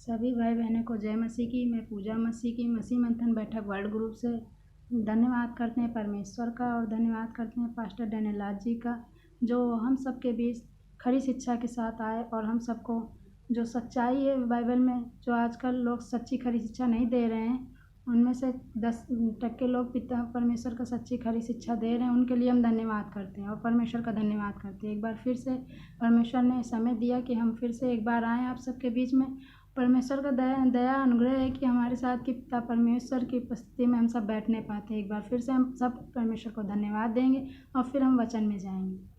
सभी भाई बहनों को जय मसीह की। मैं पूजा मसीह की मसीह मंथन बैठक वर्ल्ड ग्रुप से धन्यवाद करते हैं परमेश्वर का और धन्यवाद करते हैं पास्टर डैनियल जी का, जो हम सब के बीच खरी शिक्षा के साथ आए और हम सबको जो सच्चाई है बाइबल में, जो आजकल लोग सच्ची खरी शिक्षा नहीं दे रहे हैं, उनमें से 10% लोग पिता परमेश्वर का सच्ची खरी शिक्षा दे रहे हैं। उनके लिए हम धन्यवाद करते हैं और परमेश्वर का धन्यवाद करते हैं। एक बार फिर से परमेश्वर ने समय दिया कि हम फिर से एक बार आएँ आप सबके बीच में। परमेश्वर का दया अनुग्रह है कि हमारे साथ कि पिता परमेश्वर की उपस्थिति में हम सब बैठ नहीं पाते। एक बार फिर से हम सब परमेश्वर को धन्यवाद देंगे और फिर हम वचन में जाएंगे।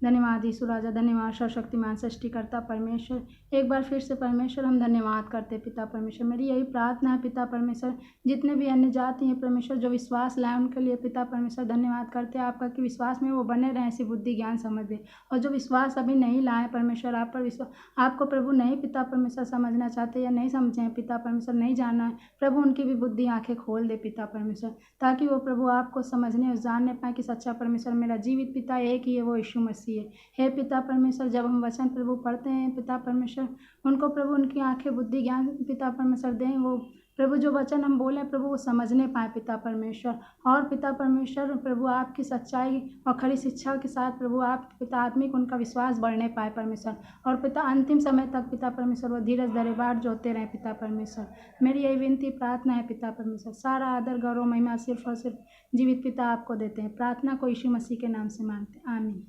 धन्यवाद यीशु राजा, धन्यवाद सर्वशक्तिमान सृष्टिकर्ता परमेश्वर। एक बार फिर से परमेश्वर हम धन्यवाद करते पिता परमेश्वर। मेरी यही प्रार्थना है पिता परमेश्वर, जितने भी अन्य जाति हैं परमेश्वर जो विश्वास लाए उनके लिए पिता परमेश्वर धन्यवाद करते हैं आपका कि विश्वास में वो बने रहें, ऐसी बुद्धि ज्ञान समझ दे। और जो विश्वास अभी नहीं लाए परमेश्वर, आप पर विश्वास आपको प्रभु नहीं पिता परमेश्वर समझना चाहते या नहीं समझे हैं पिता परमेश्वर, नहीं जानना है प्रभु, उनकी भी बुद्धि आंखें खोल दे पिता परमेश्वर, ताकि वो प्रभु आपको समझने और जानने पाए कि सच्चा परमेश्वर मेरा जीवित पिता एक ही है, वो यीशु मसीह है। हे पिता परमेश्वर, जब हम वचन प्रभु पढ़ते हैं पिता परमेश्वर, उनको प्रभु उनकी आंखें बुद्धि ज्ञान पिता परमेश्वर दें, वो प्रभु जो वचन हम बोले प्रभु वो समझने पाए पिता परमेश्वर। और पिता परमेश्वर प्रभु आपकी सच्चाई और खरी शिक्षा के साथ प्रभु आप पिता आत्मिक उनका विश्वास बढ़ने पाए परमेश्वर। और पिता अंतिम समय तक पिता परमेश्वर वो धीरज धरे बाट जोते रहें पिता परमेश्वर। मेरी यही विनती प्रार्थना है पिता परमेश्वर। सारा आदर गौरव महिमा सिर्फ और सिर्फ जीवित पिता आपको देते हैं। प्रार्थना को यीशु मसीह के नाम से मांगते हैं, आमीन।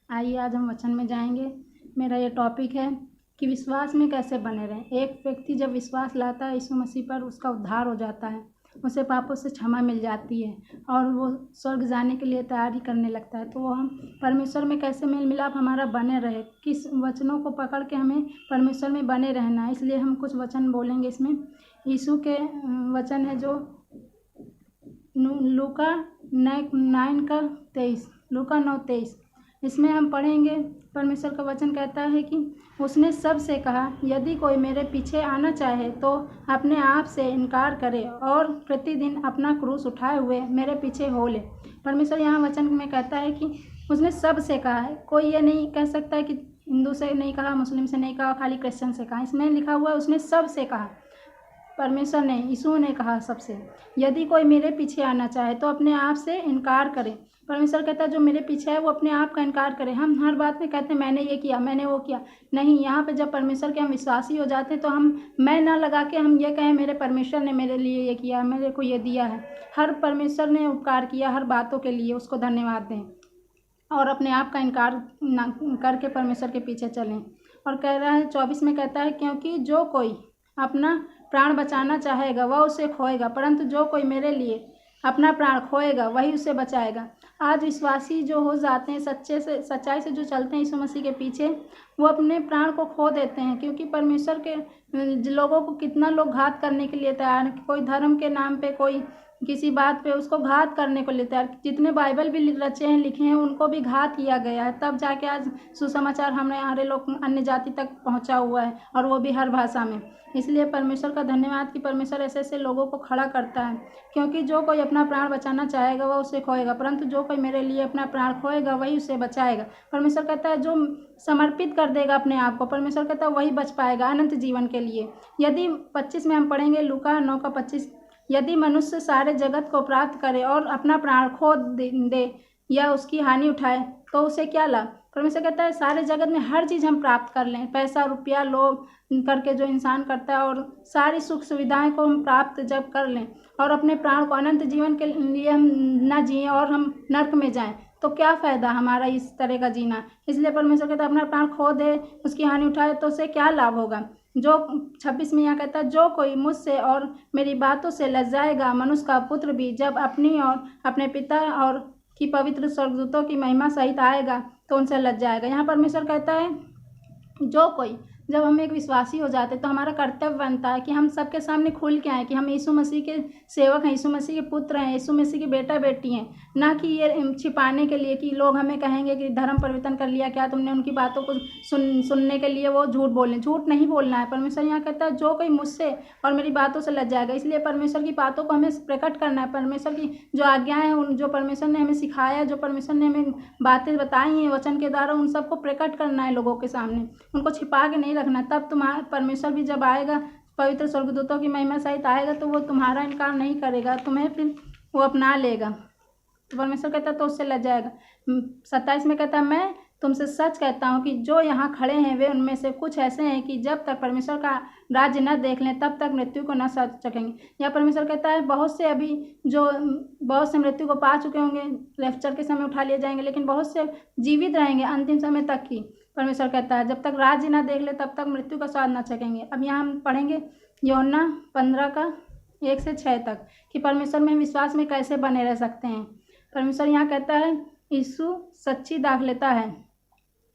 आइए आज हम वचन में जाएंगे। मेरा ये टॉपिक है कि विश्वास में कैसे बने रहें। एक व्यक्ति जब विश्वास लाता है यीशु मसीह पर, उसका उद्धार हो जाता है, उसे पापों से क्षमा मिल जाती है और वो स्वर्ग जाने के लिए तैयारी करने लगता है। तो वो हम परमेश्वर में कैसे मेल मिलाप हमारा बने रहे, किस वचनों को पकड़ के हमें परमेश्वर में बने रहना है। इसलिए हम कुछ वचन बोलेंगे इसमें। यीशु के वचन है जो लूका 9:23, लूका 9:23, इसमें हम पढ़ेंगे। परमेश्वर का वचन कहता है कि उसने सबसे कहा, यदि कोई मेरे पीछे आना चाहे तो अपने आप से इनकार करे और प्रतिदिन अपना क्रूस उठाए हुए मेरे पीछे हो ले। परमेश्वर यहाँ वचन में कहता है कि उसने सबसे कहा है। कोई ये नहीं कह सकता है कि हिंदू से नहीं कहा, मुस्लिम से नहीं कहा, खाली क्रिश्चियन से कहा। इसमें लिखा हुआ है उसने सबसे कहा। परमेश्वर ने, यीशु ने कहा सबसे, यदि कोई मेरे पीछे आना चाहे तो अपने आप से इनकार करे। परमेश्वर कहता है जो मेरे पीछे है वो अपने आप का इनकार करे। हम हर बात में कहते हैं मैंने ये किया, मैंने वो किया। नहीं, यहाँ पे जब परमेश्वर के हम विश्वासी हो जाते हैं तो हम मैं ना लगा के हम ये कहें मेरे परमेश्वर ने मेरे लिए ये किया, मेरे को ये दिया है। हर परमेश्वर ने उपकार किया, हर बातों के लिए उसको धन्यवाद दें और अपने आप का इनकार ना करके परमेश्वर के पीछे चलें। और कह रहा है 24 में कहता है, क्योंकि जो कोई अपना प्राण बचाना चाहेगा वह उसे खोएगा, परंतु जो कोई मेरे लिए अपना प्राण खोएगा वही उसे बचाएगा। आज विश्वासी जो हो जाते हैं, सच्चाई से जो चलते हैं यीशु मसीह के पीछे, वो अपने प्राण को खो देते हैं। क्योंकि परमेश्वर के लोगों को कितना लोग घात करने के लिए तैयार है। कोई धर्म के नाम पे, कोई किसी बात पे उसको घात करने को लेते हैं। जितने बाइबल भी रचे हैं, लिखे हैं, उनको भी घात किया गया है। तब जाके आज सुसमाचार हमारे लोग अन्य जाति तक पहुंचा हुआ है, और वो भी हर भाषा में। इसलिए परमेश्वर का धन्यवाद कि परमेश्वर ऐसे ऐसे लोगों को खड़ा करता है। क्योंकि जो कोई अपना प्राण बचाना चाहेगा वह उसे खोएगा, परंतु जो कोई मेरे लिए अपना प्राण खोएगा वही उसे बचाएगा। परमेश्वर कहता है जो समर्पित कर देगा अपने आप को, परमेश्वर कहता है वही बच पाएगा अनंत जीवन के लिए। यदि 25 में हम पढ़ेंगे, लूका 9:25, यदि मनुष्य सारे जगत को प्राप्त करे और अपना प्राण खो दे या उसकी हानि उठाए तो उसे क्या लाभ। परमेश्वर कहता है सारे जगत में हर चीज़ हम प्राप्त कर लें, पैसा रुपया लोभ करके जो इंसान करता है, और सारी सुख सुविधाएं को हम प्राप्त जब कर लें और अपने प्राण को अनंत जीवन के लिए हम न जिएं और हम नर्क में जाएं, तो क्या फ़ायदा हमारा इस तरह का जीना। इसलिए परमेश्वर कहता है अपना प्राण खो दे, उसकी हानि उठाए तो उसे क्या लाभ होगा। जो 26 में यहाँ कहता है, जो कोई मुझसे और मेरी बातों से लजाएगा, मनुष्य का पुत्र भी जब अपनी और अपने पिता और की पवित्र स्वर्गदूतों की महिमा सहित आएगा तो उनसे लज जाएगा। यहाँ परमेश्वर कहता है जो कोई, जब हम एक विश्वासी हो जाते तो हमारा कर्तव्य बनता है कि हम सबके सामने खुल के आएँ कि हम यीशु मसीह के सेवक हैं, यीशु मसीह के पुत्र हैं, यीशु मसीह के बेटा बेटी हैं। ना कि ये छिपाने के लिए कि लोग हमें कहेंगे कि धर्म परिवर्तन कर लिया क्या तुमने, उनकी बातों को सुनने के लिए वो झूठ बोलें। झूठ नहीं बोलना है। परमेश्वर यहाँ कहता है जो कोई मुझसे और मेरी बातों से लज जाएगा। इसलिए परमेश्वर की बातों को हमें प्रकट करना है। परमेश्वर की जो आज्ञाएँ हैं, उन जो परमेश्वर ने हमें सिखाया, जो परमेश्वर ने हमें बातें बताई हैं वचन के द्वारा, उन सबको प्रकट करना है लोगों के सामने। उनको छिपा के नहीं रखना, तब तुम्हारा परमेश्वर भी जब आएगा पवित्र स्वर्गदूतों की महिमा सहित आएगा तो वो तुम्हारा इनकार नहीं करेगा, तुम्हें फिर वो अपना लेगा। तो परमेश्वर कहता है तो उससे लज जाएगा। 27 में कहता है मैं तुमसे सच कहता हूँ कि जो यहाँ खड़े हैं वे उनमें से कुछ ऐसे हैं कि जब तक परमेश्वर का राज्य न देख लें तब तक मृत्यु को न सकेंगे। या परमेश्वर कहता है बहुत से मृत्यु को पा चुके होंगे, रैप्चर के समय उठा लिए जाएंगे, लेकिन बहुत से जीवित रहेंगे अंतिम समय तक की। परमेश्वर कहता है जब तक राज्य न देख ले तब तक मृत्यु का स्वाद न चखेंगे। अब यहाँ हम पढ़ेंगे यूहन्ना 15 का 1 से 6 तक कि परमेश्वर में विश्वास में कैसे बने रह सकते हैं। परमेश्वर यहाँ कहता है यीशु सच्ची दाखलता है,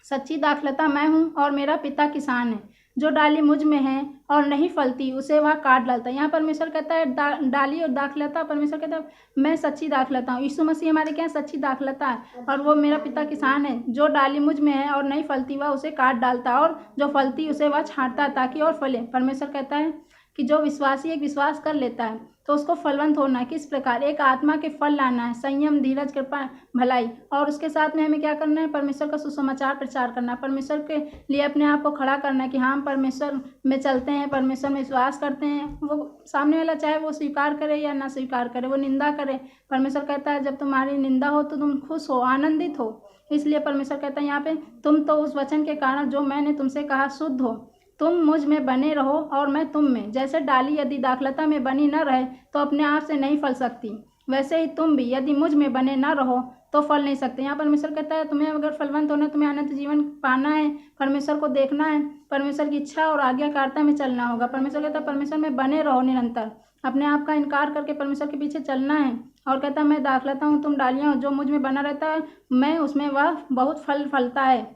सच्ची दाखलता मैं हूँ और मेरा पिता किसान है। जो डाली मुझ में है और नहीं फलती उसे वह काट डालता है। यहाँ परमेश्वर कहता है डाली और दाखलता, परमेश्वर कहता है मैं सच्ची दाखलता हूँ। यीशु मसीह हमारे क्या सच्ची दाखलता है और वो मेरा पिता किसान है। जो डाली मुझ में है और नहीं फलती वह उसे काट डालता है और जो फलती उसे वह छांटता है ताकि और फले। परमेश्वर कहता है कि जो विश्वासी एक विश्वास कर लेता है तो उसको फलवंत होना है। किस प्रकार? एक आत्मा के फल लाना है, संयम, धीरज, कृपा, भलाई, और उसके साथ में हमें क्या करना है? परमेश्वर का सुसमाचार प्रचार करना है, परमेश्वर के लिए अपने आप को खड़ा करना है कि हाँ हम परमेश्वर में चलते हैं, परमेश्वर में विश्वास करते हैं। वो सामने वाला चाहे वो स्वीकार करे या ना स्वीकार करे, वो निंदा करे, परमेश्वर कहता है जब तुम्हारी निंदा हो तो तुम खुश हो, आनंदित हो। इसलिए परमेश्वर कहता है यहाँ पे तुम तो उस वचन के कारण जो मैंने तुमसे कहा शुद्ध हो। तुम मुझ में बने रहो और मैं तुम में। जैसे डाली यदि दाखलता में बनी न रहे तो अपने आप से नहीं फल सकती, वैसे ही तुम भी यदि मुझ में बने न रहो तो फल नहीं सकते। यहाँ परमेश्वर कहता है तुम्हें अगर फलवंत होना, तुम्हें अनंत जीवन पाना है, परमेश्वर को देखना है, परमेश्वर की इच्छा और आज्ञाकारिता में चलना होगा। परमेश्वर कहता है परमेश्वर में बने रहो, निरंतर अपने आप का इनकार करके परमेश्वर के पीछे चलना है। और कहता है मैं दाखलता हूँ, तुम डालियाँ हो, जो मुझ में बना रहता है मैं उसमें वह बहुत फल फलता है।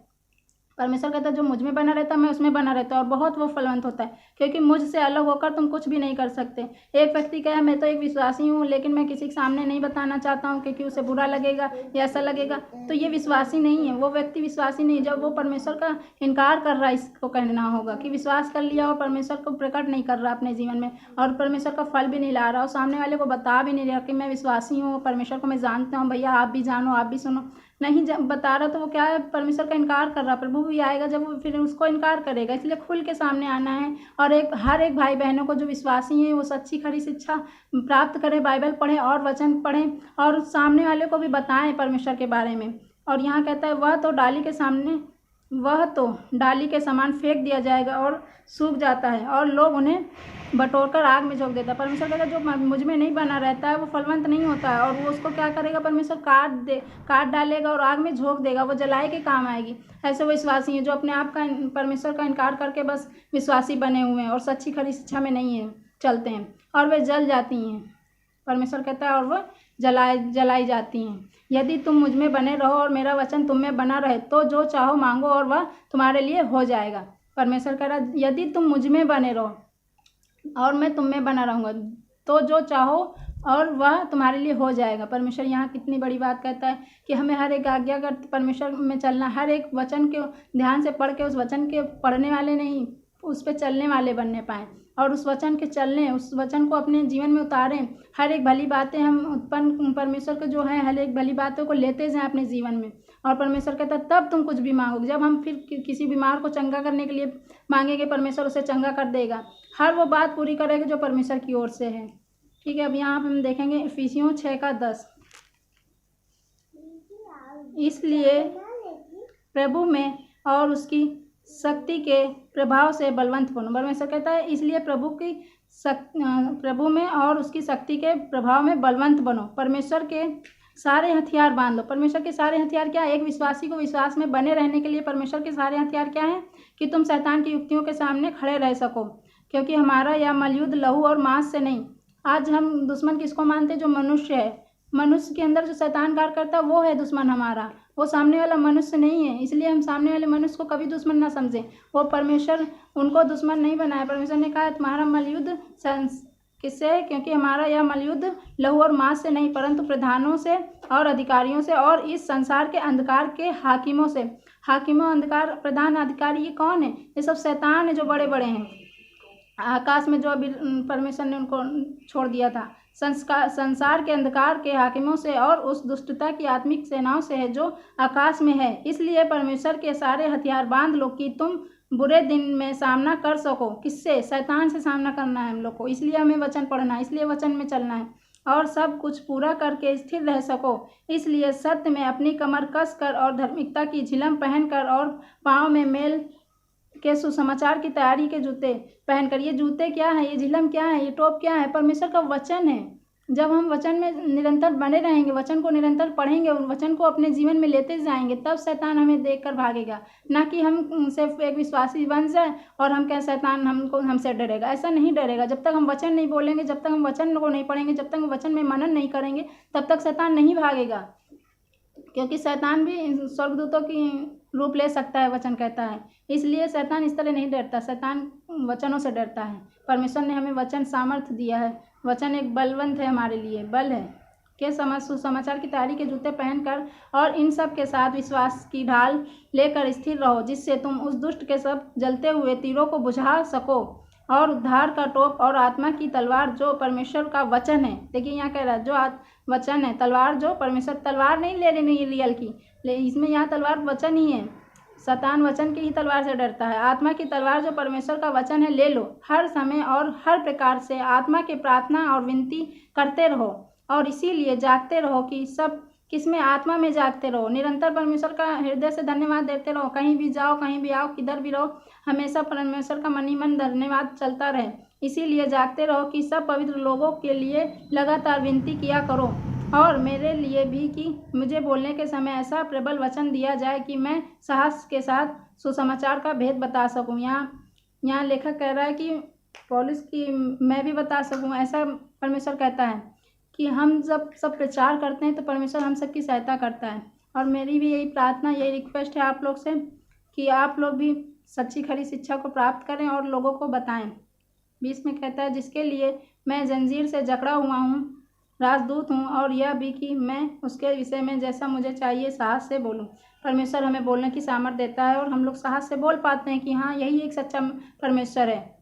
परमेश्वर कहता है जो मुझ में बना रहता है मैं उसमें बना रहता है और बहुत वो फलवंत होता है, क्योंकि मुझसे अलग होकर तुम कुछ भी नहीं कर सकते। एक व्यक्ति कहे मैं तो एक विश्वासी हूँ लेकिन मैं किसी के सामने नहीं बताना चाहता हूँ क्योंकि उसे बुरा लगेगा या ऐसा लगेगा, तो ये विश्वासी नहीं है, वो व्यक्ति विश्वासी नहीं। जब वो परमेश्वर का इनकार कर रहा है, इसको कहना होगा कि विश्वास कर लिया और परमेश्वर को प्रकट नहीं कर रहा अपने जीवन में और परमेश्वर का फल भी नहीं ला रहा और सामने वाले को बता भी नहीं रहा कि मैं विश्वासी हूँ, परमेश्वर को मैं जानता हूँ, भैया आप भी जानो, आप भी सुनो, नहीं बता रहा, तो वो क्या है? परमेश्वर का इनकार कर रहा। प्रभु भी आएगा जब वो फिर उसको इनकार करेगा। इसलिए खुल के सामने आना है और हर एक भाई बहनों को जो विश्वासी हैं वो सच्ची खरी शिक्षा प्राप्त करें, बाइबल पढ़ें और वचन पढ़ें और सामने वाले को भी बताएं परमेश्वर के बारे में। और यहाँ कहता है वह तो डाली के समान फेंक दिया जाएगा और सूख जाता है और लोग उन्हें बटोरकर आग में झोंक देता है। परमेश्वर कहता है जो मुझ में नहीं बना रहता है वो फलवंत नहीं होता है और वो उसको क्या करेगा? परमेश्वर काट डालेगा और आग में झोंक देगा, वो जलाए के काम आएगी। ऐसे वो विश्वासी हैं जो अपने आप का परमेश्वर का इनकार करके बस विश्वासी बने हुए हैं और सच्ची खरी शिक्षा में नहीं है चलते हैं और वे जल जाती हैं। परमेश्वर कहता है और वो जलाई जाती हैं। यदि तुम मुझ में बने रहो और मेरा वचन तुम में बना रहे तो जो चाहो मांगो और वह तुम्हारे लिए हो जाएगा। परमेश्वर कह रहा यदि तुम मुझ में बने रहो और मैं तुम में बना रहूँगा तो जो चाहो और वह तुम्हारे लिए हो जाएगा। परमेश्वर यहाँ कितनी बड़ी बात कहता है कि हमें हर एक आज्ञा कर परमेश्वर में चलना, हर एक वचन के ध्यान से पढ़ के उस वचन के पढ़ने वाले नहीं, उस पर चलने वाले बनने पाएँ और उस वचन के चलने, उस वचन को अपने जीवन में उतारें। हर एक भली बातें हम उत्पन्न परमेश्वर के जो है हर एक भली बातों को लेते जाएं अपने जीवन में। और परमेश्वर कहता है तब तुम कुछ भी मांगोगे। जब हम फिर किसी बीमार को चंगा करने के लिए मांगेंगे परमेश्वर उसे चंगा कर देगा, हर वो बात पूरी करेगा जो परमेश्वर की ओर से है। ठीक है, अब यहाँ पर हम देखेंगे इफिसियों 6:10। इसलिए प्रभु में और उसकी शक्ति के प्रभाव से बलवंत बनो। परमेश्वर कहता है इसलिए प्रभु में और उसकी शक्ति के प्रभाव में बलवंत बनो। परमेश्वर के सारे हथियार बांध लो। परमेश्वर के सारे हथियार क्या है? एक विश्वासी को विश्वास में बने रहने के लिए परमेश्वर के सारे हथियार क्या हैं? कि तुम शैतान की युक्तियों के सामने खड़े रह सको, क्योंकि हमारा यह मलयुद्ध लहू और मांस से नहीं। आज हम दुश्मन किसको मानते हैं? जो मनुष्य है। मनुष्य के अंदर जो शैतान कार्य करता है वो है दुश्मन हमारा, वो सामने वाला मनुष्य नहीं है। इसलिए हम सामने वाले मनुष्य को कभी दुश्मन ना समझें। वो परमेश्वर उनको दुश्मन नहीं बनाया। परमेश्वर ने कहा तुम्हारा मलयुद्ध किससे है? क्योंकि हमारा यह मलयुद्ध लहू और मांस से नहीं परंतु प्रधानों से और अधिकारियों से और इस संसार के अंधकार के हाकिमों से। हाकिमों, अंधकार, प्रधान, अधिकारी, ये कौन है? ये सब शैतान है जो बड़े बड़े हैं आकाश में, जो अभी परमेश्वर ने उनको छोड़ दिया था। संसार के अंधकार के हाकिमों से और उस दुष्टता की आत्मिक सेनाओं से है जो आकाश में है। इसलिए परमेश्वर के सारे हथियार बांध लो कि तुम बुरे दिन में सामना कर सको। किससे? शैतान से सामना करना है हम लोग को, इसलिए हमें वचन पढ़ना है, इसलिए वचन में चलना है। और सब कुछ पूरा करके स्थिर रह सको, इसलिए सत्य में अपनी कमर कस कर और धार्मिकता की झिलम पहनकर और पाँव में मेल के सुसमाचार की तैयारी के जूते पहनकर। ये जूते क्या है? ये झिलम क्या है? ये टोप क्या है? परमेश्वर का वचन है। जब हम वचन में निरंतर बने रहेंगे, वचन को निरंतर पढ़ेंगे और वचन को अपने जीवन में लेते जाएंगे, तब शैतान हमें देखकर भागेगा। ना कि हम सिर्फ एक विश्वासी बन जाए और हम क्या शैतान हमसे डरेगा। ऐसा नहीं डरेगा। जब तक हम वचन नहीं बोलेंगे, जब तक हम वचन को नहीं पढ़ेंगे, जब तक हम वचन में मनन नहीं करेंगे, तब तक शैतान नहीं भागेगा। क्योंकि शैतान भी स्वर्गदूतों की रूप ले सकता है, वचन कहता है। इसलिए शैतान इस तरह नहीं डरता, शैतान वचनों से डरता है। परमेश्वर ने हमें वचन सामर्थ्य दिया है। वचन एक बलवंत है, हमारे लिए बल है। के सुसमाचार की तैयारी के जूते पहनकर और इन सब के साथ विश्वास की ढाल लेकर स्थिर रहो, जिससे तुम उस दुष्ट के सब जलते हुए तीरों को बुझा सको, और उद्धार का टोप और आत्मा की तलवार जो परमेश्वर का वचन है। देखिए यहाँ कह रहा है जो वचन है, तलवार जो परमेश्वर, तलवार नहीं ले रही, नहीं रियल की, इसमें यहाँ तलवार वचन ही है। शैतान वचन की ही तलवार से डरता है। आत्मा की तलवार जो परमेश्वर का वचन है ले लो। हर समय और हर प्रकार से आत्मा की प्रार्थना और विनती करते रहो, और इसीलिए जागते रहो कि सब किसमें? आत्मा में जागते रहो। निरंतर परमेश्वर का हृदय से धन्यवाद देते रहो। कहीं भी जाओ, कहीं भी आओ, किधर भी रहो, हमेशा परमेश्वर का मन ही मन धन्यवाद चलता रहे। इसीलिए जागते रहो कि सब पवित्र लोगों के लिए लगातार विनती किया करो, और मेरे लिए भी, कि मुझे बोलने के समय ऐसा प्रबल वचन दिया जाए कि मैं साहस के साथ सुसमाचार का भेद बता सकूं। यहाँ लेखक कह रहा है कि पौलुस की मैं भी बता सकूं, ऐसा परमेश्वर कहता है कि हम जब सब प्रचार करते हैं तो परमेश्वर हम सबकी सहायता करता है। और मेरी भी यही प्रार्थना, यही रिक्वेस्ट है आप लोग से कि आप लोग भी सच्ची खरी शिक्षा को प्राप्त करें और लोगों को बताएं। 20 में कहता है, जिसके लिए मैं जंजीर से जकड़ा हुआ हूँ, राजदूत हूँ, और यह भी कि मैं उसके विषय में जैसा मुझे चाहिए साहस से बोलूँ। परमेश्वर हमें बोलने की सामर्थ्य देता है, और हम लोग साहस से बोल पाते हैं कि हाँ, यही एक सच्चा परमेश्वर है।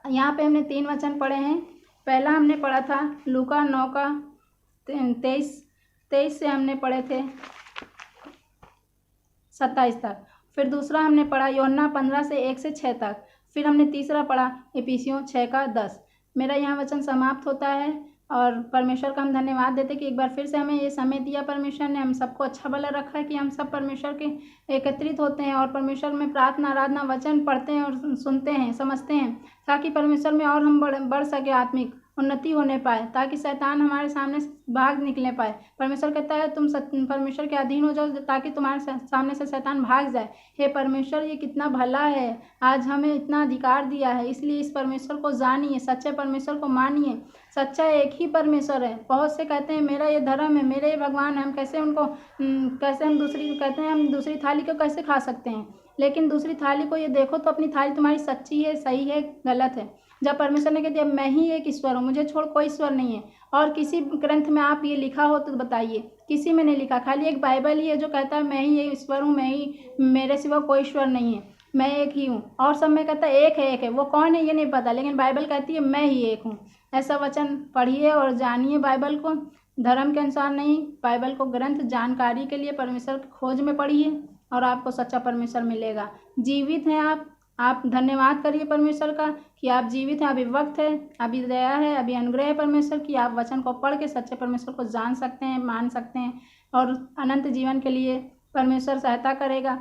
यहाँ पे हमने 3 वचन पढ़े हैं। पहला हमने पढ़ा था लूका 9 का 23 से हमने पढ़े थे 27 तक। फिर दूसरा हमने पढ़ा यूहन्ना 15 से 1 से 6 तक। फिर हमने तीसरा पढ़ा इफिसियों 6 का 10। मेरा यहाँ वचन समाप्त होता है, और परमेश्वर का हम धन्यवाद देते कि एक बार फिर से हमें ये समय दिया। परमेश्वर ने हम सबको अच्छा भला रखा है कि हम सब परमेश्वर के एकत्रित होते हैं और परमेश्वर में प्रार्थना, आराधना, वचन पढ़ते हैं और सुनते हैं, समझते हैं, ताकि परमेश्वर में और हम बढ़ सके, आत्मिक उन्नति होने पाए, ताकि शैतान हमारे सामने से भाग निकले पाए। परमेश्वर कहता है तुम परमेश्वर के अधीन हो जाओ, ताकि तुम्हारे सामने से शैतान भाग जाए। हे परमेश्वर, ये कितना भला है, आज हमें इतना अधिकार दिया है। इसलिए इस परमेश्वर को जानिए, सच्चे परमेश्वर को मानिए। सच्चा एक ही परमेश्वर है। बहुत से कहते हैं मेरा ये धर्म है, मेरे ये भगवान है, हम कैसे उनको कैसे हम दूसरी थाली को कैसे खा सकते हैं। लेकिन दूसरी थाली को ये देखो तो अपनी थाली तुम्हारी सच्ची है, सही है, गलत है। जब परमेश्वर ने कह दिया मैं ही एक ईश्वर हूँ, मुझे छोड़ कोई ईश्वर नहीं है, और किसी ग्रंथ में आप ये लिखा हो तो बताइए। किसी में नहीं लिखा, खाली एक बाइबल ही है जो कहता है मैं ही ये ईश्वर हूँ, मैं ही, मेरे सिवा कोई ईश्वर नहीं है, मैं एक ही हूँ। और सब में कहता है एक है, वो कौन है ये नहीं पता, लेकिन बाइबल कहती है मैं ही एक हूँ। ऐसा वचन पढ़िए और जानिए बाइबल को, धर्म के अनुसार नहीं, बाइबल को ग्रंथ जानकारी के लिए परमेश्वर की खोज में पढ़िए, और आपको सच्चा परमेश्वर मिलेगा। जीवित हैं आप धन्यवाद करिए परमेश्वर का कि आप जीवित हैं, अभी वक्त है, अभी दया है, अभी अनुग्रह है परमेश्वर की। आप वचन को पढ़ के सच्चे परमेश्वर को जान सकते हैं, मान सकते हैं, और अनंत जीवन के लिए परमेश्वर सहायता करेगा।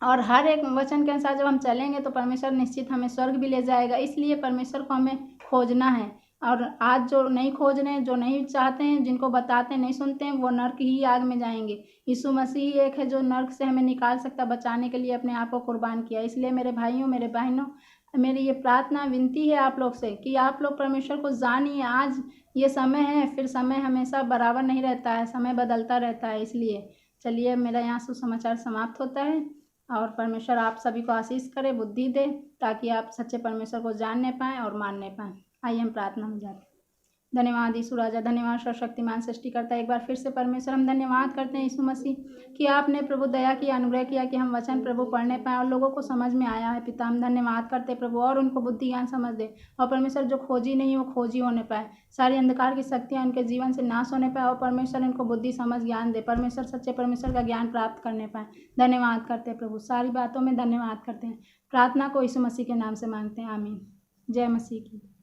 और हर एक वचन के अनुसार जब हम चलेंगे तो परमेश्वर निश्चित हमें स्वर्ग भी ले जाएगा। इसलिए परमेश्वर को हमें खोजना है। और आज जो नहीं खोज रहे हैं, जो नहीं चाहते हैं, जिनको बताते हैं नहीं सुनते हैं, वो नर्क ही आग में जाएंगे। यीशु मसीह एक है जो नर्क से हमें निकाल सकता, बचाने के लिए अपने आप को कुर्बान किया। इसलिए मेरे भाइयों, मेरे बहनों, मेरी ये प्रार्थना विनती है आप लोग से कि आप लोग परमेश्वर को जानिए। आज ये समय है, फिर समय हमेशा बराबर नहीं रहता है, समय बदलता रहता है। इसलिए चलिए, मेरा यहाँ सुसमाचार समाप्त होता है, और परमेश्वर आप सभी को आशीष करे, बुद्धि दे, ताकि आप सच्चे परमेश्वर को जानने पाएँ और मानने पाएँ। आइए हम प्रार्थना में जाते हैं। धन्यवाद यीशु राजा, धन्यवाद सर्वशक्तिमान सृष्टिकर्ता। एक बार फिर से परमेश्वर हम धन्यवाद करते हैं यीशु मसीह कि आपने प्रभु दया की, अनुग्रह किया कि हम वचन प्रभु पढ़ने पाएँ और लोगों को समझ में आया है पिता। हम धन्यवाद करते प्रभु, और उनको बुद्धि ज्ञान समझ दे, और परमेश्वर जो खोजी नहीं वो खोजी होने पाए, सारी अंधकार की शक्तियाँ उनके जीवन से नाश होने पाए, और परमेश्वर उनको बुद्धि समझ ज्ञान दे, परमेश्वर सच्चे परमेश्वर का ज्ञान प्राप्त करने पाए। धन्यवाद करते प्रभु, सारी बातों में धन्यवाद करते हैं। प्रार्थना को यीशु मसीह के नाम से मांगते हैं, आमीन। जय मसीह की।